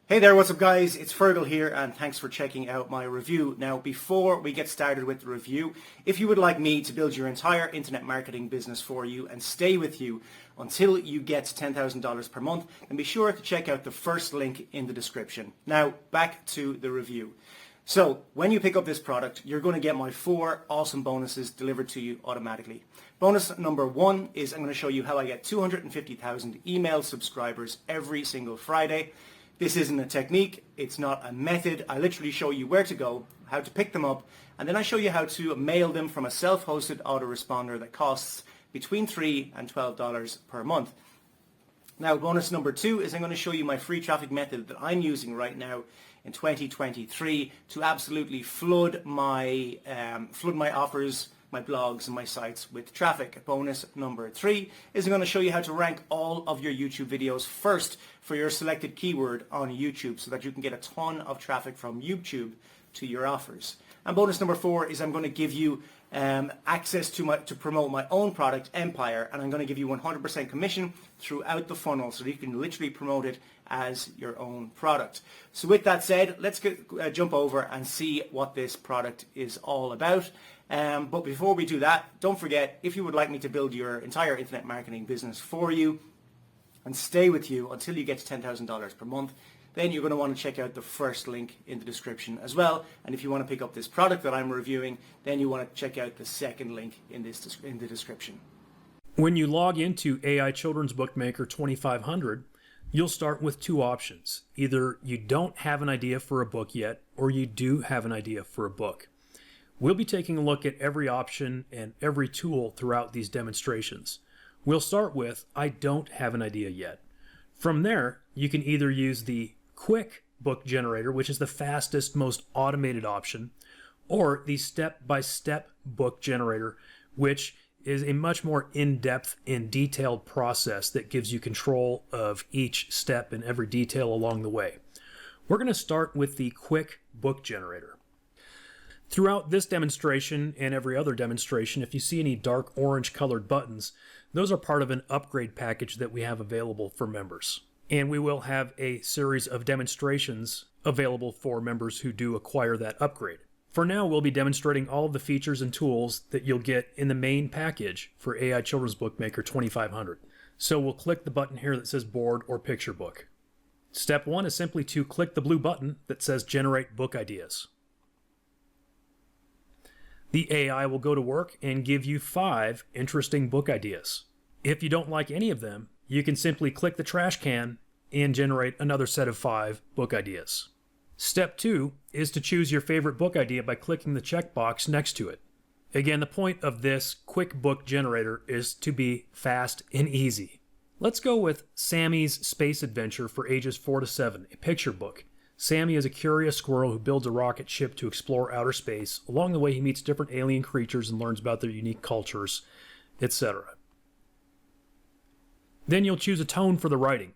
Hey there, what's up guys? It's Fergal here and thanks for checking out my review. Now before we get started with the review, if you would like me to build your entire internet marketing business for you and stay with you until you get $10,000 per month, then be sure to check out the first link in the description. Now back to the review. So when you pick up this product, you're going to get my 4 awesome bonuses delivered to you automatically. Bonus number 1 is I'm going to show you how I get 250,000 email subscribers every single Friday. This isn't a technique, it's not a method. I literally show you where to go, how to pick them up, and then I show you how to mail them from a self-hosted autoresponder that costs between $3 and $12 per month. Now bonus number 2 is I'm going to show you my free traffic method that I'm using right now in 2023 to absolutely flood my offers, my blogs and my sites with traffic. Bonus number 3 is I'm going to show you how to rank all of your YouTube videos first for your selected keyword on YouTube so that you can get a ton of traffic from YouTube to your offers. And bonus number 4 is I'm going to give you access to promote my own product, Empire, and I'm going to give you 100% commission throughout the funnel so that you can literally promote it as your own product. So with that said, let's jump over and see what this product is all about. But before we do that, don't forget, if you would like me to build your entire internet marketing business for you and stay with you until you get to $10,000 per month, then you're going to want to check out the first link in the description as well. And if you want to pick up this product that I'm reviewing, then you want to check out the second link in the description. When you log into AI Children's Bookmaker 2500, you'll start with 2 options. Either you don't have an idea for a book yet, or you do have an idea for a book. We'll be taking a look at every option and every tool throughout these demonstrations. We'll start with, I don't have an idea yet. From there, you can either use the quick book generator, which is the fastest, most automated option, or the step-by-step book generator, which is a much more in-depth and detailed process that gives you control of each step and every detail along the way. We're going to start with the quick book generator. Throughout this demonstration and every other demonstration, if you see any dark orange colored buttons, those are part of an upgrade package that we have available for members. And we will have a series of demonstrations available for members who do acquire that upgrade. For now, we'll be demonstrating all of the features and tools that you'll get in the main package for AI Children's Bookmaker 2500. So we'll click the button here that says Board or Picture Book. Step 1 is simply to click the blue button that says Generate Book Ideas. The AI will go to work and give you 5 interesting book ideas. If you don't like any of them, you can simply click the trash can and generate another set of 5 book ideas. Step 2 is to choose your favorite book idea by clicking the checkbox next to it. Again, the point of this quick book generator is to be fast and easy. Let's go with Sammy's Space Adventure for ages 4 to 7, a picture book. Sammy is a curious squirrel who builds a rocket ship to explore outer space. Along the way, he meets different alien creatures and learns about their unique cultures, etc. Then you'll choose a tone for the writing.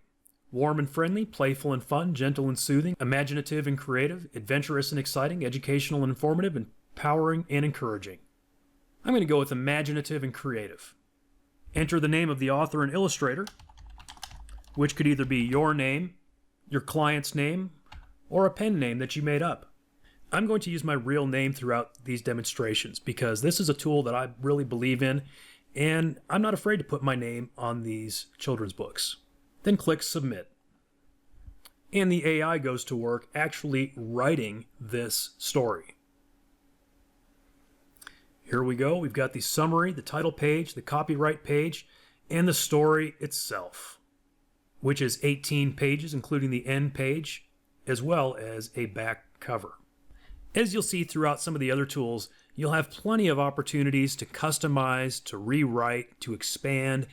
Warm and friendly, playful and fun, gentle and soothing, imaginative and creative, adventurous and exciting, educational and informative, empowering and encouraging. I'm going to go with imaginative and creative. Enter the name of the author and illustrator, which could either be your name, your client's name, or a pen name that you made up. I'm going to use my real name throughout these demonstrations because this is a tool that I really believe in, and I'm not afraid to put my name on these children's books. Then click Submit. And the AI goes to work actually writing this story. Here we go. We've got the summary, the title page, the copyright page, and the story itself, which is 18 pages, including the end page, as well as a back cover. As you'll see throughout some of the other tools, you'll have plenty of opportunities to customize, to rewrite, to expand,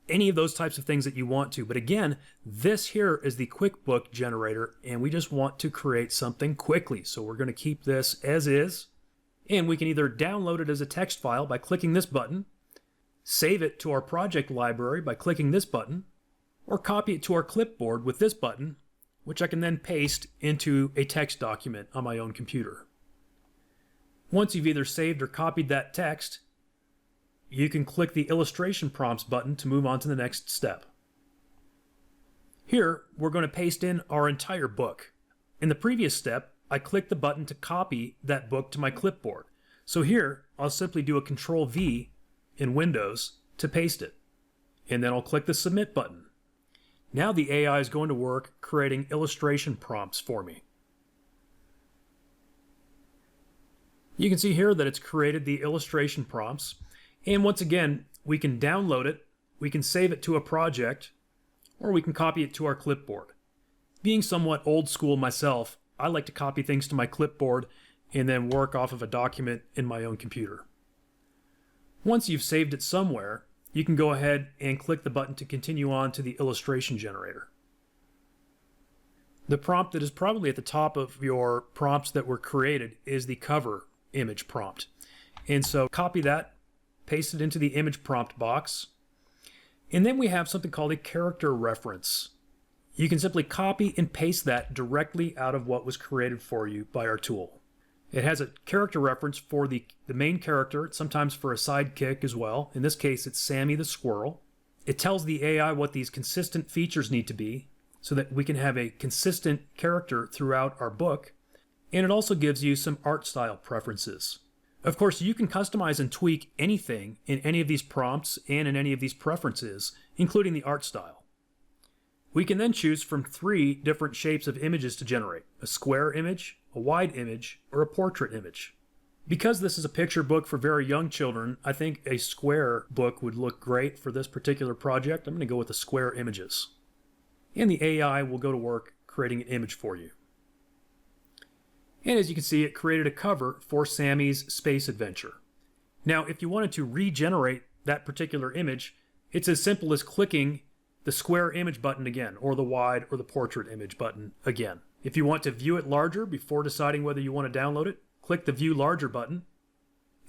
any of those types of things that you want to. But again, this here is the quick book generator, and we just want to create something quickly. So we're going to keep this as is, and we can either download it as a text file by clicking this button, save it to our project library by clicking this button, or copy it to our clipboard with this button, which I can then paste into a text document on my own computer. Once you've either saved or copied that text, you can click the illustration prompts button to move on to the next step. Here, we're going to paste in our entire book. In the previous step, I clicked the button to copy that book to my clipboard. So here, I'll simply do a Control V in Windows to paste it. And then I'll click the Submit button. Now the AI is going to work creating illustration prompts for me. You can see here that it's created the illustration prompts. And once again, we can download it, we can save it to a project, or we can copy it to our clipboard. Being somewhat old school myself, I like to copy things to my clipboard and then work off of a document in my own computer. Once you've saved it somewhere, you can go ahead and click the button to continue on to the illustration generator. The prompt that is probably at the top of your prompts that were created is the cover image prompt. And so copy that, paste it into the image prompt box, and then we have something called a character reference. You can simply copy and paste that directly out of what was created for you by our tool. It has a character reference for the main character, sometimes for a sidekick as well. In this case, it's Sammy the squirrel. It tells the AI what these consistent features need to be so that we can have a consistent character throughout our book. And it also gives you some art style preferences. Of course, you can customize and tweak anything in any of these prompts and in any of these preferences, including the art style. We can then choose from 3 different shapes of images to generate: a square image, a wide image, or a portrait image. Because this is a picture book for very young children, I think a square book would look great for this particular project. I'm going to go with the square images. And the AI will go to work creating an image for you. And as you can see, it created a cover for Sammy's space adventure. Now, if you wanted to regenerate that particular image, it's as simple as clicking the square image button again, or the wide or the portrait image button again. If you want to view it larger before deciding whether you want to download it, click the View Larger button.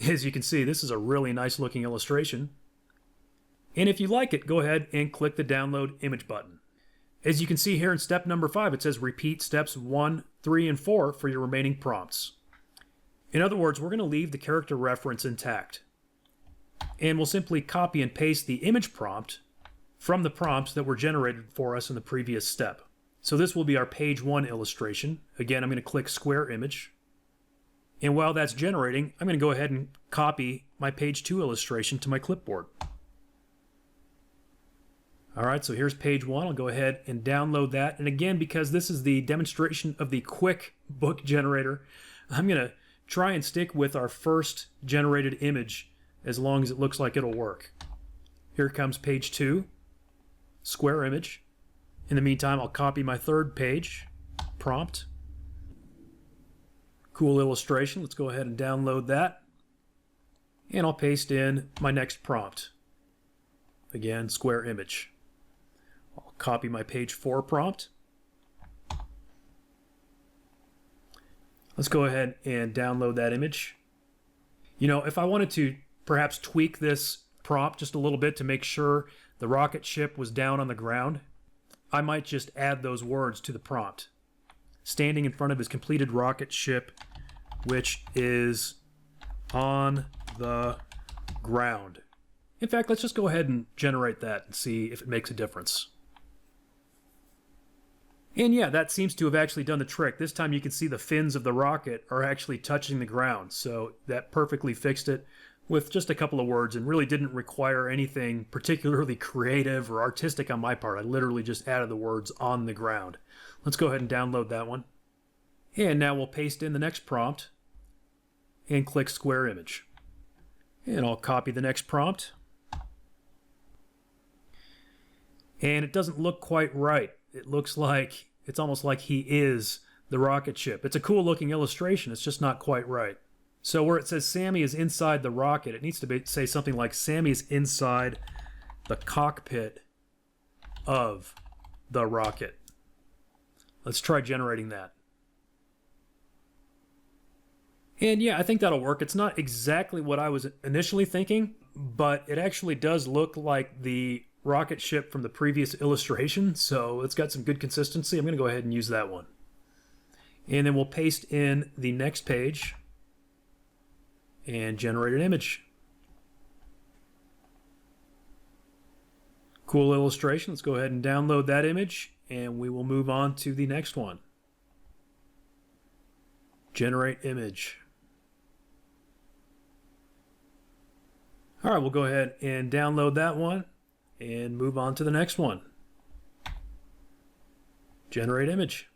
As you can see, this is a really nice looking illustration. And if you like it, go ahead and click the Download Image button. As you can see here in step number 5, it says repeat steps 1, 3, and 4 for your remaining prompts. In other words, we're going to leave the character reference intact. And we'll simply copy and paste the image prompt from the prompts that were generated for us in the previous step. So this will be our page 1 illustration. Again, I'm going to click Square Image. And while that's generating, I'm going to go ahead and copy my page 2 illustration to my clipboard. Alright, so here's page 1. I'll go ahead and download that. And again, because this is the demonstration of the quick book generator, I'm going to try and stick with our first generated image as long as it looks like it'll work. Here comes page 2, square image. In the meantime, I'll copy my third page, prompt. Cool illustration. Let's go ahead and download that. And I'll paste in my next prompt. Again, square image. I'll copy my page 4 prompt. Let's go ahead and download that image. You know, if I wanted to perhaps tweak this prompt just a little bit to make sure the rocket ship was down on the ground, I might just add those words to the prompt. Standing in front of his completed rocket ship, which is on the ground. In fact, let's just go ahead and generate that and see if it makes a difference. And yeah, that seems to have actually done the trick. This time you can see the fins of the rocket are actually touching the ground. So that perfectly fixed it with just a couple of words and really didn't require anything particularly creative or artistic on my part. I literally just added the words on the ground. Let's go ahead and download that one. And now we'll paste in the next prompt and click Square Image. And I'll copy the next prompt. And it doesn't look quite right. It looks like it's almost like he is the rocket ship. It's a cool looking illustration. It's just not quite right. So where it says Sammy is inside the rocket, it needs to say something like Sammy is inside the cockpit of the rocket. Let's try generating that. And yeah, I think that'll work. It's not exactly what I was initially thinking, but it actually does look like the rocket ship from the previous illustration, so it's got some good consistency. I'm going to go ahead and use that one. And then we'll paste in the next page and generate an image. Cool illustration. Let's go ahead and download that image, and we will move on to the next one. Generate image. All right, we'll go ahead and download that one and move on to the next one. Generate image.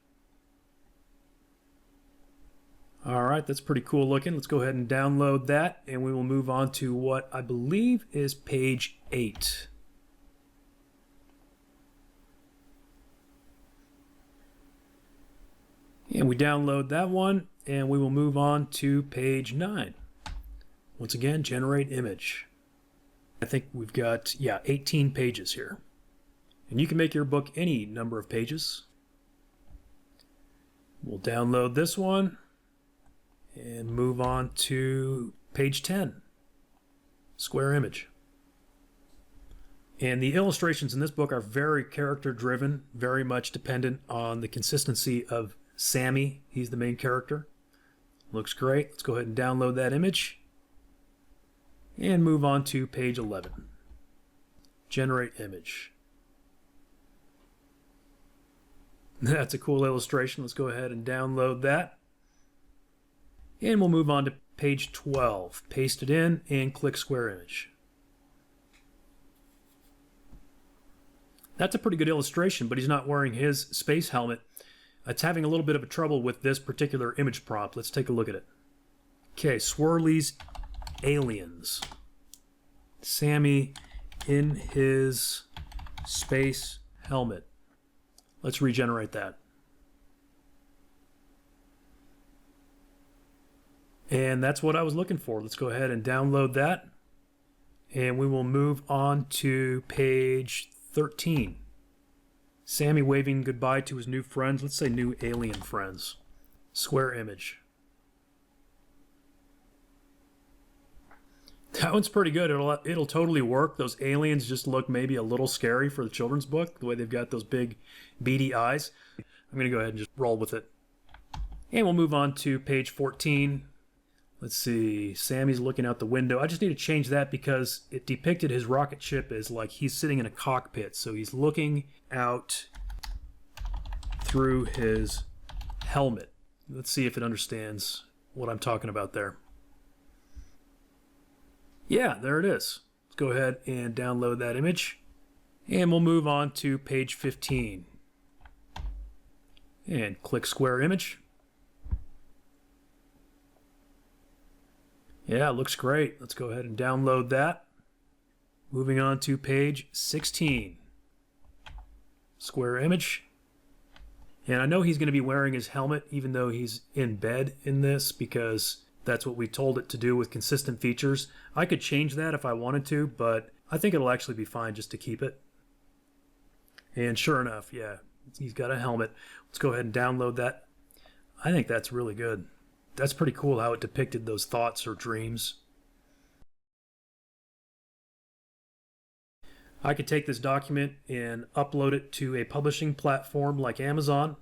All right, that's pretty cool looking. Let's go ahead and download that, and we will move on to what I believe is page 8. And we download that one, and we will move on to page 9. Once again, generate image. I think we've got, 18 pages here. And you can make your book any number of pages. We'll download this one and move on to page 10. Square image. And the illustrations in this book are very character driven, very much dependent on the consistency of Sammy. He's the main character. Looks great. Let's go ahead and download that image and move on to page 11. Generate image. That's a cool illustration. Let's go ahead and download that. And we'll move on to page 12. Paste it in and click square image. That's a pretty good illustration, but he's not wearing his space helmet. It's having a little bit of a trouble with this particular image prompt. Let's take a look at it. Okay, Swirly's aliens. Sammy in his space helmet. Let's regenerate that. And that's what I was looking for. Let's go ahead and download that. And we will move on to page 13. Sammy waving goodbye to his new friends. Let's say new alien friends. Square image. That one's pretty good. It'll totally work. Those aliens just look maybe a little scary for the children's book, the way they've got those big beady eyes. I'm going to go ahead and just roll with it. And we'll move on to page 14. Let's see. Sammy's looking out the window. I just need to change that because it depicted his rocket ship as like he's sitting in a cockpit. So he's looking out through his helmet. Let's see if it understands what I'm talking about there. Yeah, there it is. Let's go ahead and download that image. And we'll move on to page 15. And click square image. Yeah, it looks great. Let's go ahead and download that. Moving on to page 16. Square image. And I know he's going to be wearing his helmet even though he's in bed in this because that's what we told it to do with consistent features. I could change that if I wanted to, but I think it'll actually be fine just to keep it. And sure enough, yeah, he's got a helmet. Let's go ahead and download that. I think that's really good. That's pretty cool how it depicted those thoughts or dreams. I could take this document and upload it to a publishing platform like Amazon.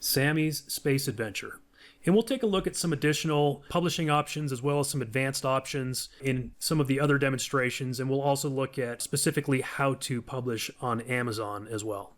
Sammy's Space Adventure. And we'll take a look at some additional publishing options as well as some advanced options in some of the other demonstrations, and we'll also look at specifically how to publish on Amazon as well.